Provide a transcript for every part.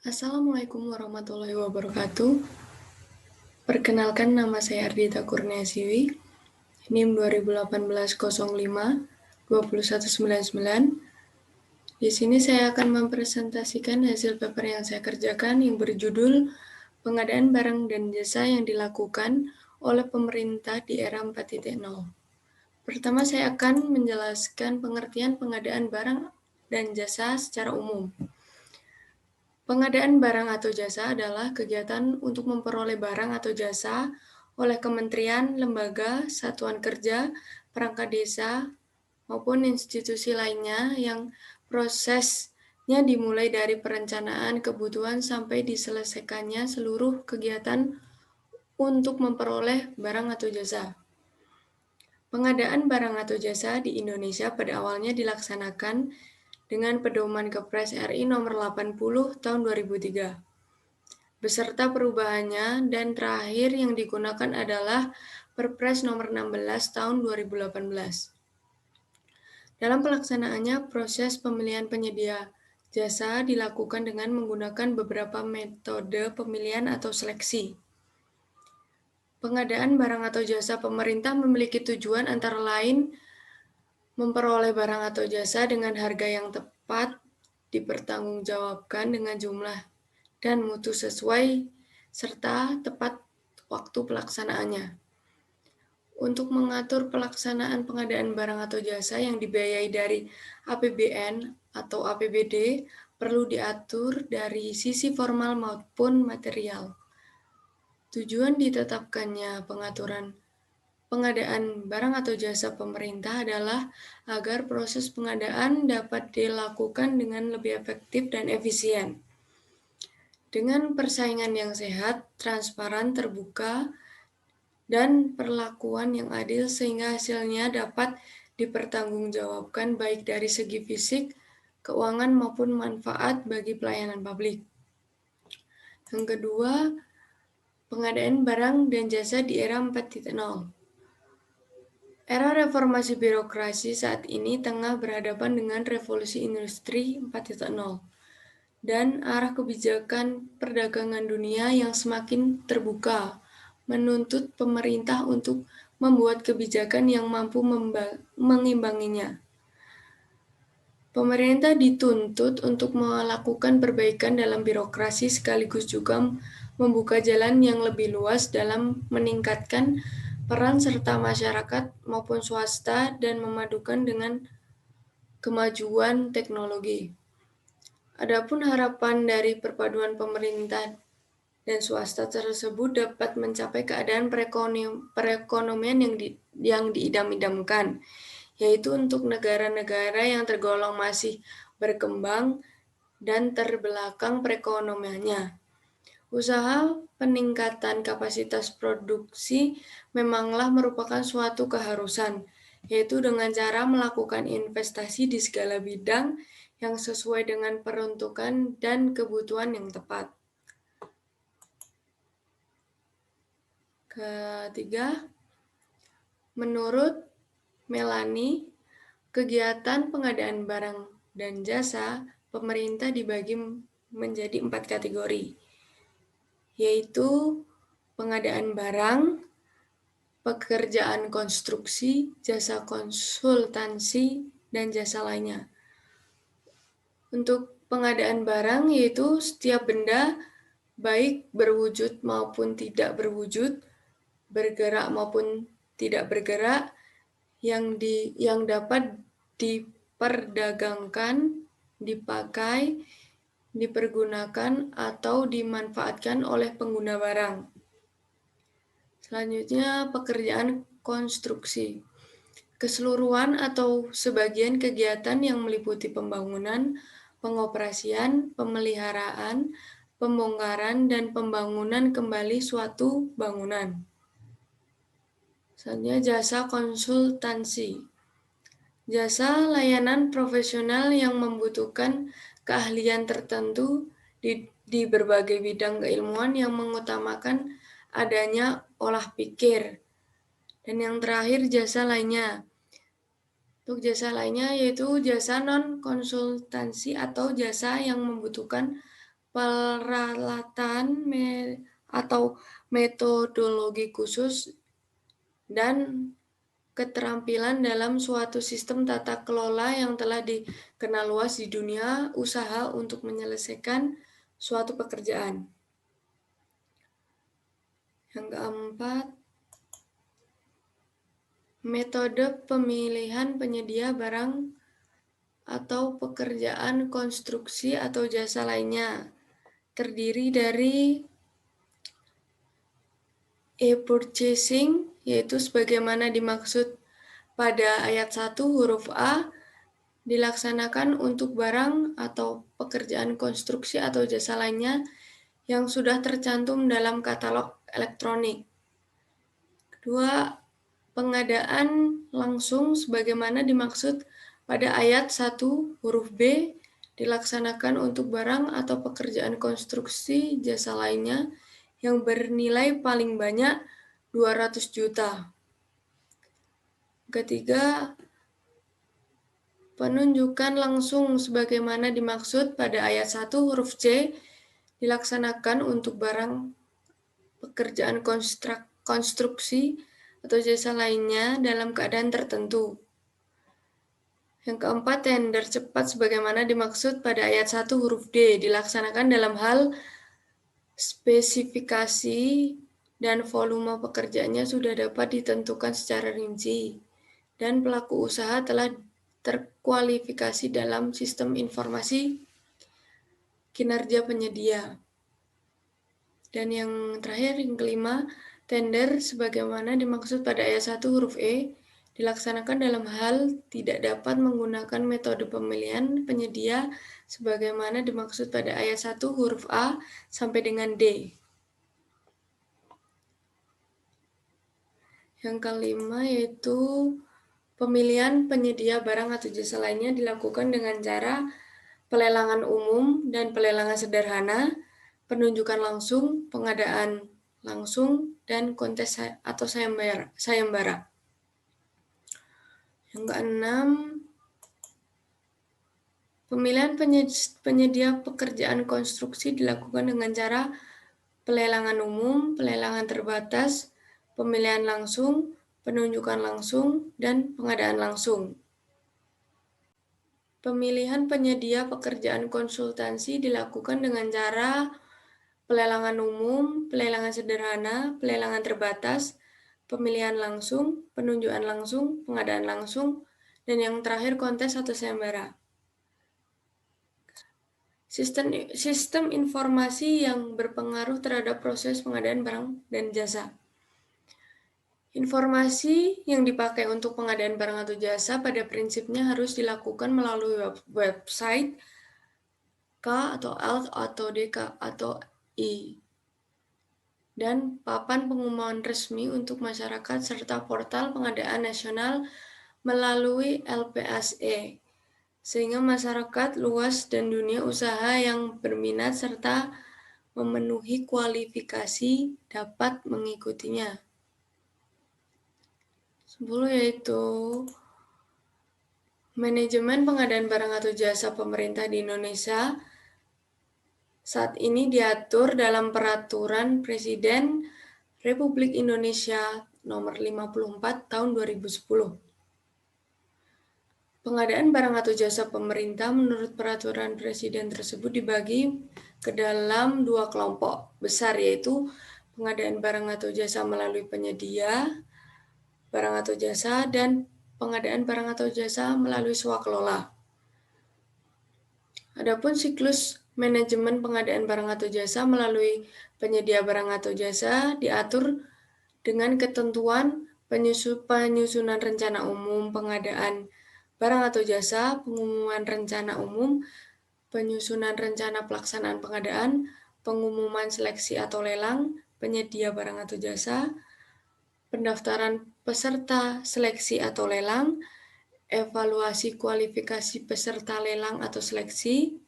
Assalamualaikum warahmatullahi wabarakatuh. Perkenalkan, nama saya Ardita Kurniasiwi, NIM 2018-05-21199. Di sini saya akan mempresentasikan hasil paper yang saya kerjakan yang berjudul Pengadaan Barang dan Jasa yang dilakukan oleh pemerintah di era 4.0. Pertama, saya akan menjelaskan pengertian pengadaan barang dan jasa secara umum. Pengadaan barang atau jasa adalah kegiatan untuk memperoleh barang atau jasa oleh kementerian, lembaga, satuan kerja, perangkat desa, maupun institusi lainnya yang prosesnya dimulai dari perencanaan kebutuhan sampai diselesaikannya seluruh kegiatan untuk memperoleh barang atau jasa. Pengadaan barang atau jasa di Indonesia pada awalnya dilaksanakan dengan pedoman Kepres RI nomor 80 tahun 2003. Beserta perubahannya dan terakhir yang digunakan adalah Perpres nomor 16 tahun 2018. Dalam pelaksanaannya, proses pemilihan penyedia jasa dilakukan dengan menggunakan beberapa metode pemilihan atau seleksi. Pengadaan barang atau jasa pemerintah memiliki tujuan antara lain memperoleh barang atau jasa dengan harga yang tepat, dipertanggungjawabkan dengan jumlah dan mutu sesuai, serta tepat waktu pelaksanaannya. Untuk mengatur pelaksanaan pengadaan barang atau jasa yang dibiayai dari APBN atau APBD, perlu diatur dari sisi formal maupun material. Tujuan ditetapkannya pengaturan pengadaan barang atau jasa pemerintah adalah agar proses pengadaan dapat dilakukan dengan lebih efektif dan efisien. Dengan persaingan yang sehat, transparan, terbuka, dan perlakuan yang adil sehingga hasilnya dapat dipertanggungjawabkan baik dari segi fisik, keuangan maupun manfaat bagi pelayanan publik. Yang kedua, pengadaan barang dan jasa di era 4.0. Era reformasi birokrasi saat ini tengah berhadapan dengan revolusi industri 4.0 dan arah kebijakan perdagangan dunia yang semakin terbuka, menuntut pemerintah untuk membuat kebijakan yang mampu mengimbanginya. Pemerintah dituntut untuk melakukan perbaikan dalam birokrasi sekaligus juga membuka jalan yang lebih luas dalam meningkatkan peran serta masyarakat maupun swasta dan memadukan dengan kemajuan teknologi. Adapun harapan dari perpaduan pemerintah dan swasta tersebut dapat mencapai keadaan perekonomian yang diidam-idamkan, yaitu untuk negara-negara yang tergolong masih berkembang dan terbelakang perekonomiannya. Usaha peningkatan kapasitas produksi memanglah merupakan suatu keharusan, yaitu dengan cara melakukan investasi di segala bidang yang sesuai dengan peruntukan dan kebutuhan yang tepat. Ketiga, menurut Melanie, kegiatan pengadaan barang dan jasa pemerintah dibagi menjadi 4 kategori, yaitu pengadaan barang, pekerjaan konstruksi, jasa konsultansi, dan jasa lainnya. Untuk pengadaan barang yaitu setiap benda baik berwujud maupun tidak berwujud, bergerak maupun tidak bergerak, yang dapat diperdagangkan, dipakai, dipergunakan, atau dimanfaatkan oleh pengguna barang. Selanjutnya, pekerjaan konstruksi. Keseluruhan atau sebagian kegiatan yang meliputi pembangunan, pengoperasian, pemeliharaan, pembongkaran, dan pembangunan kembali suatu bangunan. Selanjutnya, jasa konsultansi. Jasa layanan profesional yang membutuhkan keahlian tertentu di berbagai bidang keilmuan yang mengutamakan adanya olah pikir. Dan yang terakhir, jasa lainnya. Untuk jasa lainnya yaitu jasa non-konsultansi atau jasa yang membutuhkan peralatan atau metodologi khusus, dan keterampilan dalam suatu sistem tata kelola yang telah dikenal luas di dunia usaha untuk menyelesaikan suatu pekerjaan. Yang keempat, metode pemilihan penyedia barang atau pekerjaan konstruksi atau jasa lainnya, terdiri dari e-purchasing, yaitu sebagaimana dimaksud pada ayat 1 huruf A, dilaksanakan untuk barang atau pekerjaan konstruksi atau jasa lainnya yang sudah tercantum dalam katalog elektronik. Kedua, pengadaan langsung sebagaimana dimaksud pada ayat 1 huruf B, dilaksanakan untuk barang atau pekerjaan konstruksi jasa lainnya yang bernilai paling banyak 200 juta. Ketiga, penunjukan langsung sebagaimana dimaksud pada ayat 1 huruf C dilaksanakan untuk barang, pekerjaan konstruksi, atau jasa lainnya dalam keadaan tertentu. Yang keempat, tender cepat sebagaimana dimaksud pada ayat 1 huruf D dilaksanakan dalam hal spesifikasi dan volume pekerjaannya sudah dapat ditentukan secara rinci, dan pelaku usaha telah terkualifikasi dalam sistem informasi kinerja penyedia. Dan yang terakhir, yang kelima, tender sebagaimana dimaksud pada ayat 1 huruf E dilaksanakan dalam hal tidak dapat menggunakan metode pemilihan penyedia sebagaimana dimaksud pada ayat 1 huruf A sampai dengan D. Yang kelima yaitu pemilihan penyedia barang atau jasa lainnya dilakukan dengan cara pelelangan umum dan pelelangan sederhana, penunjukan langsung, pengadaan langsung, dan kontes atau sayembara. Yang keenam, pemilihan penyedia pekerjaan konstruksi dilakukan dengan cara pelelangan umum, pelelangan terbatas, pemilihan langsung, penunjukan langsung, dan pengadaan langsung. Pemilihan penyedia pekerjaan konsultansi dilakukan dengan cara pelelangan umum, pelelangan sederhana, pelelangan terbatas, pemilihan langsung, penunjukan langsung, pengadaan langsung, dan yang terakhir kontes atau sayembara. Sistem informasi yang berpengaruh terhadap proses pengadaan barang dan jasa. Informasi yang dipakai untuk pengadaan barang atau jasa pada prinsipnya harus dilakukan melalui website K atau L atau DK atau I, dan papan pengumuman resmi untuk masyarakat serta portal pengadaan nasional melalui LPSE, sehingga masyarakat luas dan dunia usaha yang berminat serta memenuhi kualifikasi dapat mengikutinya. 10 yaitu manajemen pengadaan barang atau jasa pemerintah di Indonesia saat ini diatur dalam Peraturan Presiden Republik Indonesia Nomor 54 Tahun 2010. Pengadaan barang atau jasa pemerintah menurut peraturan presiden tersebut dibagi ke dalam dua kelompok besar, yaitu pengadaan barang atau jasa melalui penyedia barang atau jasa dan pengadaan barang atau jasa melalui swakelola. Adapun siklus manajemen pengadaan barang atau jasa melalui penyedia barang atau jasa diatur dengan ketentuan penyusunan rencana umum pengadaan barang atau jasa, pengumuman rencana umum, penyusunan rencana pelaksanaan pengadaan, pengumuman seleksi atau lelang penyedia barang atau jasa, pendaftaran peserta seleksi atau lelang, evaluasi kualifikasi peserta lelang atau seleksi,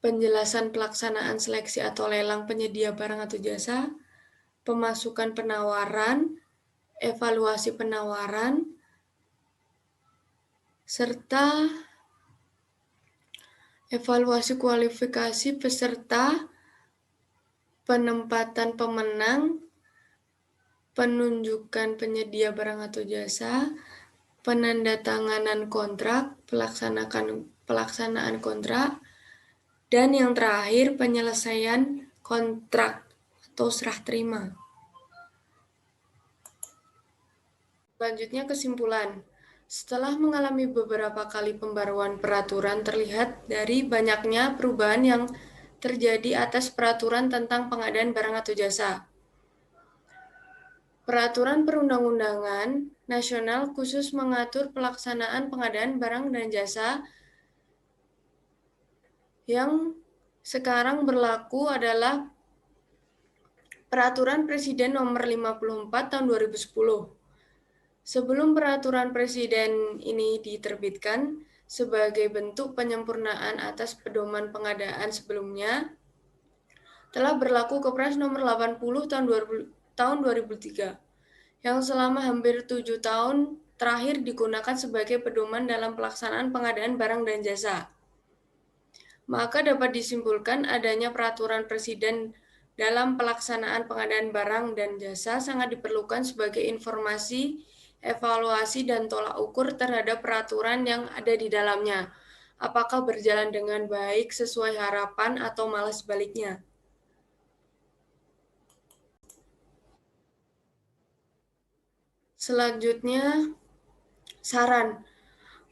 penjelasan pelaksanaan seleksi atau lelang penyedia barang atau jasa, pemasukan penawaran, evaluasi penawaran, serta evaluasi kualifikasi peserta, penempatan pemenang, penunjukan penyedia barang atau jasa, penandatanganan kontrak, pelaksanaan kontrak, dan yang terakhir penyelesaian kontrak atau serah terima. Selanjutnya kesimpulan. Setelah mengalami beberapa kali pembaruan peraturan, terlihat dari banyaknya perubahan yang terjadi atas peraturan tentang pengadaan barang atau jasa. Peraturan perundang-undangan nasional khusus mengatur pelaksanaan pengadaan barang dan jasa yang sekarang berlaku adalah Peraturan Presiden Nomor 54 Tahun 2010. Sebelum peraturan presiden ini diterbitkan sebagai bentuk penyempurnaan atas pedoman pengadaan sebelumnya, telah berlaku Kepres Nomor 80 Tahun 2003 yang selama hampir 7 tahun terakhir digunakan sebagai pedoman dalam pelaksanaan pengadaan barang dan jasa. Maka dapat disimpulkan adanya peraturan presiden dalam pelaksanaan pengadaan barang dan jasa sangat diperlukan sebagai informasi, evaluasi, dan tolak ukur terhadap peraturan yang ada di dalamnya. Apakah berjalan dengan baik sesuai harapan atau malah sebaliknya? Selanjutnya, saran.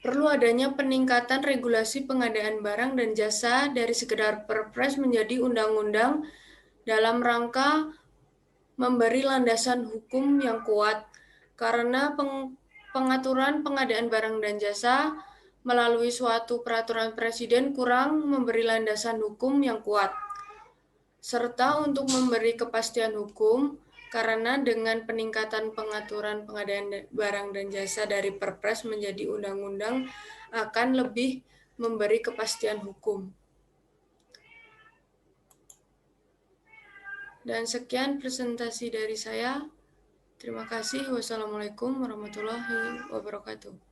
Perlu adanya peningkatan regulasi pengadaan barang dan jasa dari sekedar perpres menjadi undang-undang dalam rangka memberi landasan hukum yang kuat, karena pengaturan pengadaan barang dan jasa melalui suatu peraturan presiden kurang memberi landasan hukum yang kuat, serta untuk memberi kepastian hukum, karena dengan peningkatan pengaturan pengadaan barang dan jasa dari perpres menjadi undang-undang akan lebih memberi kepastian hukum. Dan sekian presentasi dari saya. Terima kasih. Wassalamualaikum warahmatullahi wabarakatuh.